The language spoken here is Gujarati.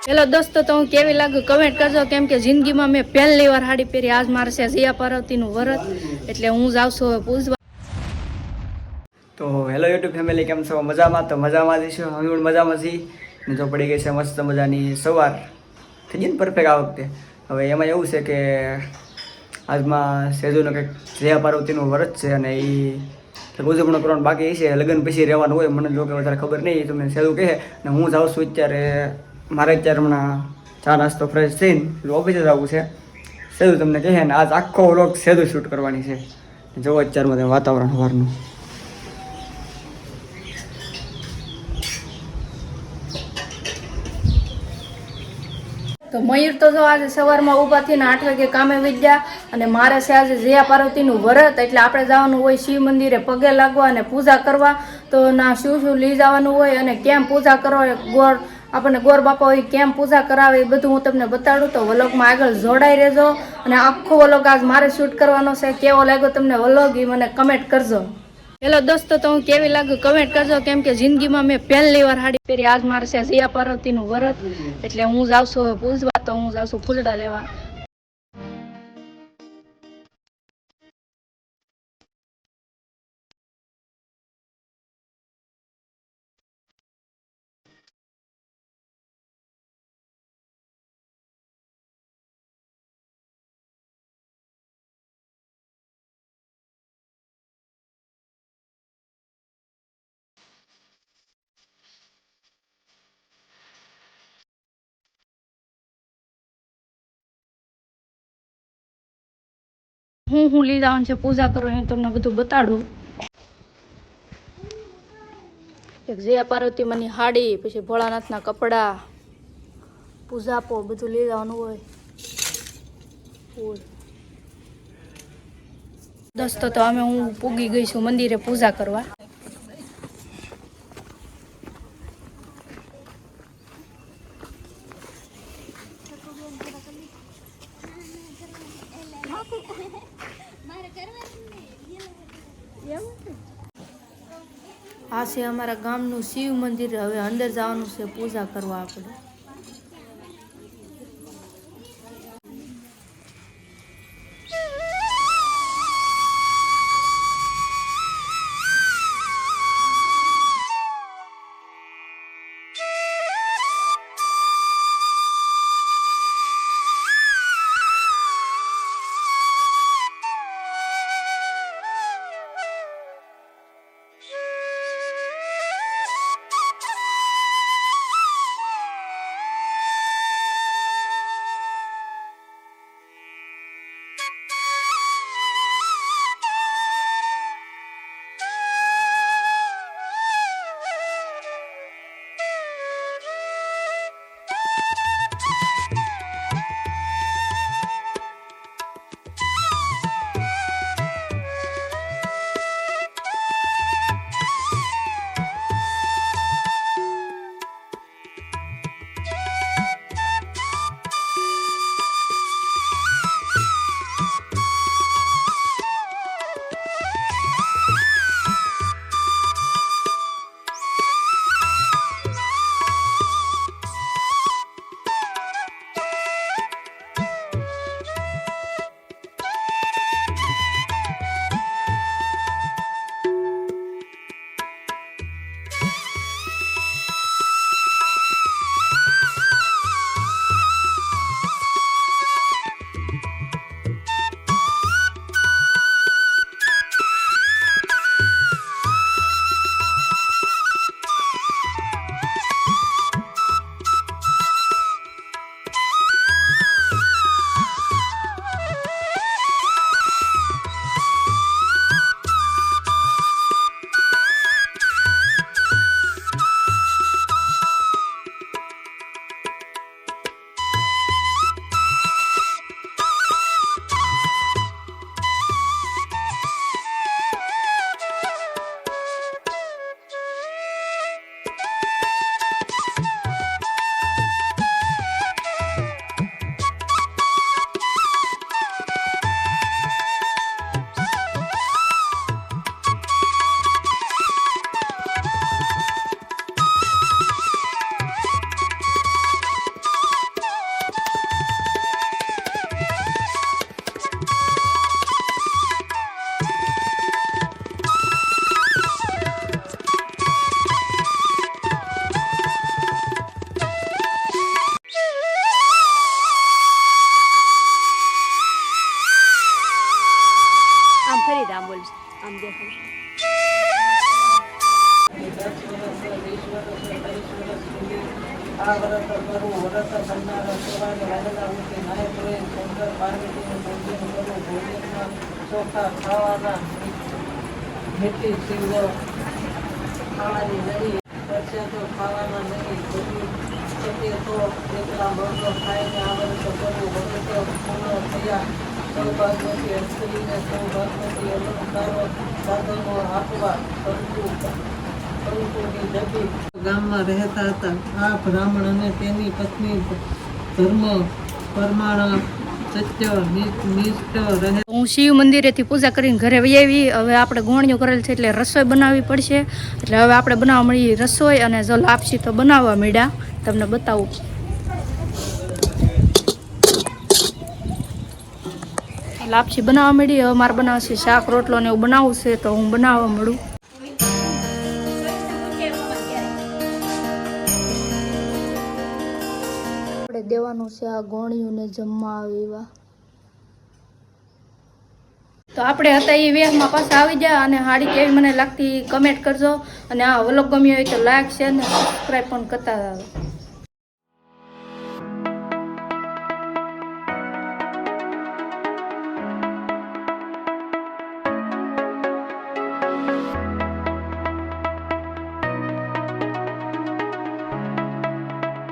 હેલો દોસ્તો, તો હું કેવી લાગુ કમેન્ટ કરજો, કેમ કે જિંદગીમાં મેં પહેલી વાર સાડી પહેરી. આજ મારે છે જિયા પાર્વતીનું વ્રત, એટલે હું જાઉં છું પૂજવા. તો હેલો યુટ્યુબ ફેમિલી, કેમ છો? મજામાં? તો મજામાં જ છું, હું પણ મજામાં છીએ. ને જો પડી ગઈ છે મસ્ત મજાની સવાર, થઈ ગઈ ને પરફેક્ટ આ વખતે. હવે એમાં એવું છે કે આજમાં સેજુનું કંઈક જયા પાર્વતીનું વ્રત છે, અને એ ઉજવણો કરવાનું બાકી છે. લગ્ન પછી રહેવાનું હોય, મને જો કે વધારે ખબર નહીં, તમને સેજુ કહે. ને હું જાઉં છું અત્યારે, મારે અત્યારે હમણાં ચા નાસ્તો ફ્રેશ થઈને ઓફિસે જવું છે. સેજુ તમને કહે ને આજ આખો વ્લોગ સેજુ શૂટ કરવાની છે. જોવો અત્યારમાં વાતાવરણ સવારનું. તો મયુર તો જો આજે સવારમાં ઊભા થઈને 8 વાગે કામે વિદ્યા, અને મારે છે આજે જયા પાર્વતીનું વ્રત, એટલે આપણે જવાનું હોય શિવ મંદિરે પગે લાગવા અને પૂજા કરવા. તો ના શું શું લઈ જવાનું હોય અને કેમ પૂજા કરવા, ગોળ આપણને ગોર બાપા હોય કેમ પૂજા કરાવે, એ બધું હું તમને બતાડું. તો વ્લોગમાં આગળ જોડાઈ રહેજો, અને આખો વ્લોગ આજ મારે શૂટ કરવાનો છે. કેવો લાગ્યો તમને વ્લોગ એ મને કમેન્ટ કરજો. હેલો દોસ્તો, તો હું કેવી લાગુ કમેન્ટ કરજો, કેમ કે જિંદગીમાં મેં પહેલી વાર સાડી પહેરી. આજ મારે છે જિયા પાર્વતીનું વ્રત, એટલે હું જાઉં છું પૂજવા. તો હું જાઉં છું ફૂલડા લેવા. હું લઈ જવાનું છે પૂજા કરો, એ તમને બધું બતાડું. એક જયા પાર્વતી માની હાડી, પછી ભોળાનાથના કપડાં, પૂજાપો બધું લઈ જવાનું હોય. દોસ્તો, તો અમે હું પૂગી ગઈ છું મંદિરે પૂજા કરવા. આ છે અમારા ગામનું શિવ મંદિર. હવે અંદર જવાનું છે પૂજા કરવા આપણે. આ વ્રત કરવું વ્રત કરનાર સવારે લાગેલા ઉઠી નાય ધોઈ શંકર પાર્વતીનું પૂજન કરવું ભોજનમાં ચોખા ખાવાના મીઠી શીરો ખાવાની નહીં પરસેતો ખાવાના નહીં બધું શકે તો એકલા બળતો ખાઈને આ વ્રત કરવું વ્રત પૂર્ણ થયા સૌભાગ્યવતી સ્ત્રીને સૌભાગ્યવતી અલંકારો સાધનો આપવા ગામમાં રહેતા હતા આ બ્રાહ્મણ અને તેની પત્ની ધર્મ પરમાણ સત્ય નિષ્ઠ રહે. હું શિવ મંદિરેથી પૂજા કરીને ઘરે વહી આવી. હવે આપણે ગોણિયું કરેલ છે એટલે રસોઈ બનાવવી પડશે. એટલે હવે આપણે બનાવવા મળી રસોઈ અને જો લાપસી તો બનાવવા મળ્યા. તમને બતાવું. લાપસી બનાવવા મળી. હવે મારે બનાવશે શાક રોટલો ને એવું બનાવવું છે તો હું બનાવવા મળું. આપણે દેવાનું છે આ ગોણિયું ને જમવા આવેવા. તો આપણે હતા એ વેહમાં પાછા આવી જાય અને હાડી કેવી મને લાગતી કમેન્ટ કરજો અને આ વ્લોગ ગમ્યો હોય તો લાઈક શેર ને સબસ્ક્રાઈબ પણ કરતા